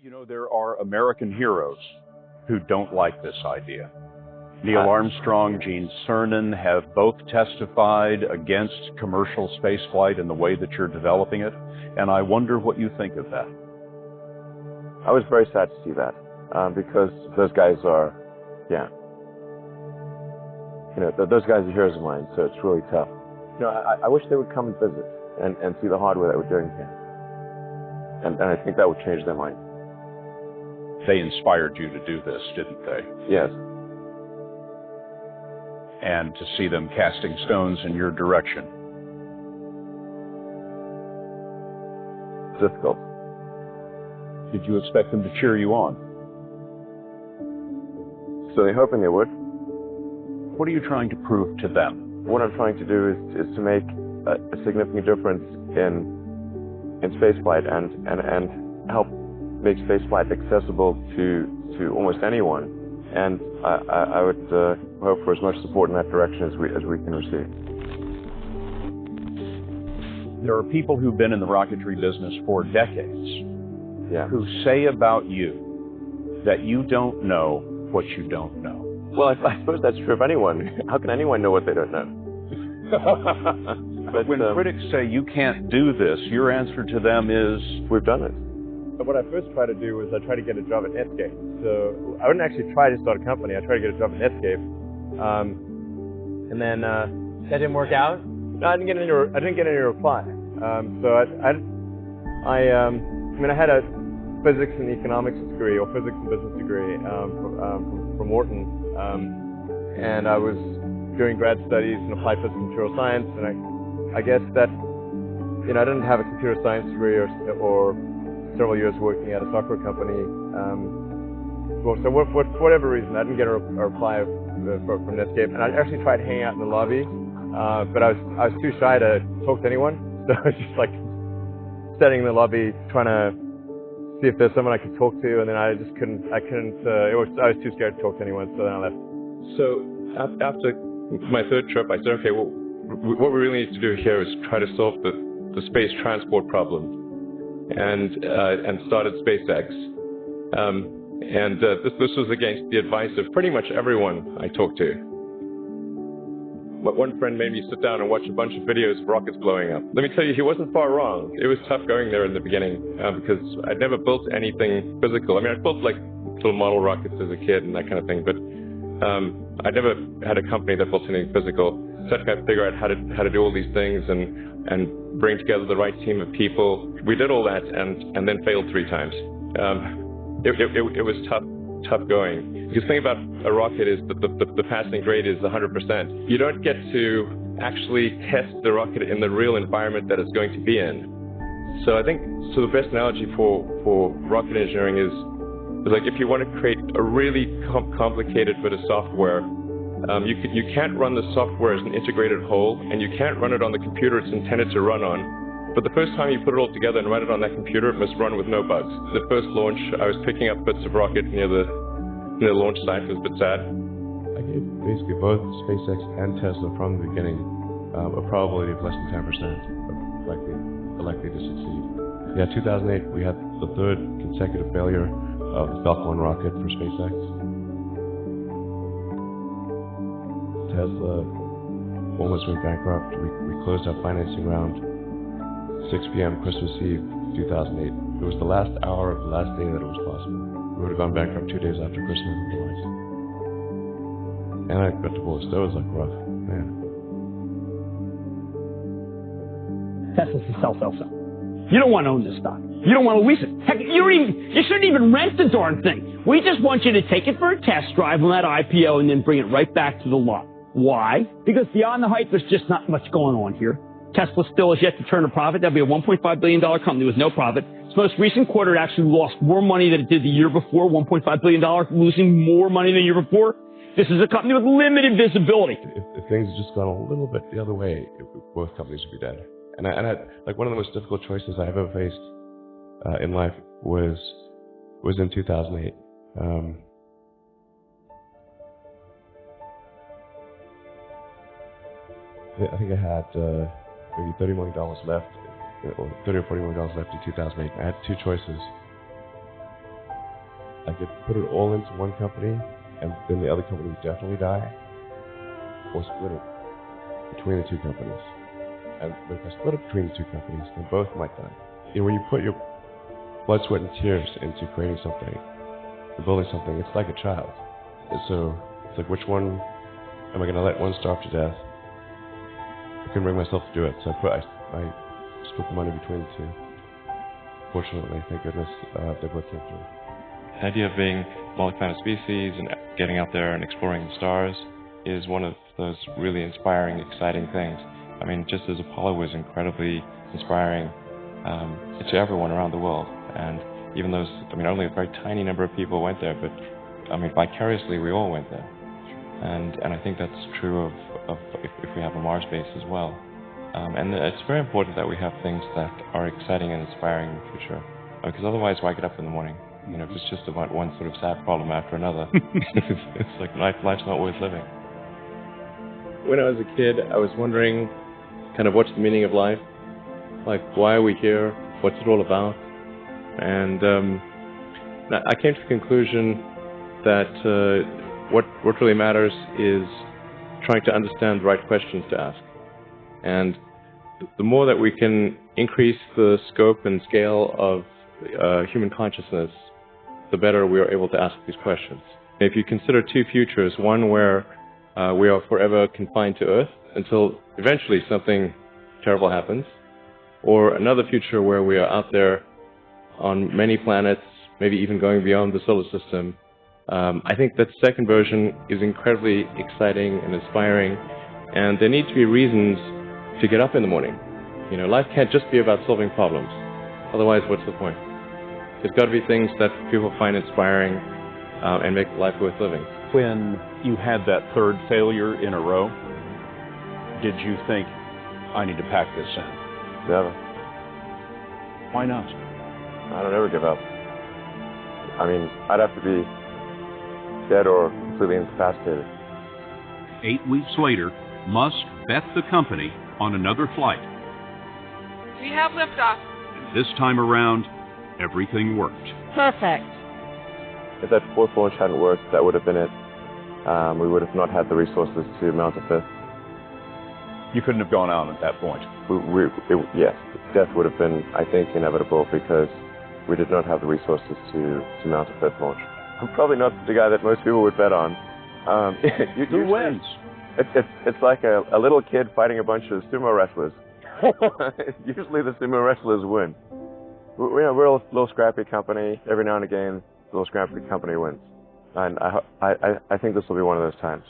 You know, there are American heroes who don't like this idea. Neil Armstrong, Gene Cernan have both testified against commercial spaceflight in the way that you're developing it, and I wonder what you think of that. I was very sad to see that, because those guys are, those guys are heroes of mine, so it's really tough. I wish they would come and visit and see the hardware that we're doing here. And I think that would change their mind. They inspired you to do this, didn't they? Yes. And to see them casting stones in your direction. Difficult. Did you expect them to cheer you on? So they're hoping they would. What are you trying to prove to them? What I'm trying to do is to make a significant difference in spaceflight and help make spaceflight accessible to almost anyone. And I would hope for as much support in that direction as we can receive. There are people who've been in the rocketry business for decades who say about you that you don't know what you don't know. Well, I suppose that's true of anyone. How can anyone know what they don't know? But when critics say you can't do this, your answer to them is, we've done it. What I first tried to do was I tried to get a job at Netscape. So I wouldn't actually try to start a company. I tried to get a job at Netscape, and then that didn't work out. No, I didn't get any reply. So I had a physics and economics degree, or physics and business degree from Wharton, and I was doing grad studies in applied physics and material science, and I guess that I didn't have a computer science degree or several years working at a software company. So for whatever reason, I didn't get a reply from Netscape, and I actually tried hanging out in the lobby, but I was too shy to talk to anyone. So I was just like standing in the lobby trying to see if there's someone I could talk to, and then I just couldn't. I was too scared to talk to anyone, so then I left. So after my third trip, I said, okay, well, what we really need to do here is try to solve the space transport problem. And started SpaceX. This was against the advice of pretty much everyone I talked to. One friend made me sit down and watch a bunch of videos of rockets blowing up. Let me tell you, he wasn't far wrong. It was tough going there in the beginning because I'd never built anything physical. I mean, I built like little model rockets as a kid and that kind of thing, but I never had a company that built anything physical. So I had to figure out how to do all these things and bring together the right team of people. We did all that and then failed 3 times. It was tough going. Because the thing about a rocket is that the passing grade is 100%. You don't get to actually test the rocket in the real environment that it's going to be in. So I think the best analogy for rocket engineering is like if you want to create a really complicated bit of software, you can't run the software as an integrated whole, and you can't run it on the computer it's intended to run on. But the first time you put it all together and run it on that computer, it must run with no bugs. The first launch, I was picking up bits of rocket near the launch site. It was a bit sad. I gave basically both SpaceX and Tesla from the beginning a probability of less than 10% of likely to succeed. Yeah, 2008, we had the 3rd consecutive failure of the Falcon 1 rocket for SpaceX. Tesla almost went bankrupt. We closed our financing round 6 p.m. Christmas Eve 2008. It was the last hour of the last day that it was possible. We would have gone bankrupt 2 days after Christmas otherwise. And I got divorced. That was like rough, man. Tesla's to sell. You don't want to own this stock. You don't want to lease it. Heck, you shouldn't even rent the darn thing. We just want you to take it for a test drive on that IPO and then bring it right back to the lot. Why? Because beyond the hype, there's just not much going on here. Tesla still has yet to turn a profit. That'll be a $1.5 billion company with no profit. Its most recent quarter, it actually lost more money than it did the year before, $1.5 billion, losing more money than the year before. This is a company with limited visibility. If things had just gone a little bit the other way, both companies would be dead. And I like one of the most difficult choices I've ever faced in life was in 2008. I think I had maybe $30 million left, or $30 or $40 million left in 2008. I had 2 choices. I could put it all into one company, and then the other company would definitely die, or split it between the two companies. And if I split it between the two companies, then both might die. You know, when you put your blood, sweat, and tears into creating something, and building something, it's like a child. So it's like, which one am I going to let one starve to death? I couldn't bring myself to do it, so I split the money between the two. Fortunately, thank goodness, they both came through. The idea of being multi-planet species and getting out there and exploring the stars is one of those really inspiring, exciting things. I mean, just as Apollo was incredibly inspiring to everyone around the world, and even those, I mean, only a very tiny number of people went there, but I mean, vicariously we all went there, and I think that's true of if we have a Mars base as well. And it's very important that we have things that are exciting and inspiring in the future, because otherwise, why get up in the morning? You know, if it's just about one sort of sad problem after another, it's like life's not worth living. When I was a kid, I was wondering kind of what's the meaning of life? Like, why are we here? What's it all about? And I came to the conclusion that what really matters is trying to understand the right questions to ask. And the more that we can increase the scope and scale of human consciousness, the better we are able to ask these questions. If you consider two futures, one where we are forever confined to Earth until eventually something terrible happens, or another future where we are out there on many planets, maybe even going beyond the solar system, I think that second version is incredibly exciting and inspiring, and there need to be reasons to get up in the morning. You know, life can't just be about solving problems. Otherwise, what's the point? There's got to be things that people find inspiring and make life worth living. When you had that third failure in a row, did you think, I need to pack this in? Never. Why not? I don't ever give up. I mean, I'd have to be dead or completely incapacitated. 8 weeks later, Musk bet the company on another flight. We have liftoff. And this time around, everything worked. Perfect. If that fourth launch hadn't worked, that would have been it. We would have not had the resources to mount a fifth. You couldn't have gone out at that point. Yes, death would have been, I think, inevitable because we did not have the resources to mount a fifth launch. I'm probably not the guy that most people would bet on. Who wins? It's like a little kid fighting a bunch of sumo wrestlers. Usually the sumo wrestlers win. We're a little scrappy company. Every now and again, the little scrappy company wins. And I think this will be one of those times.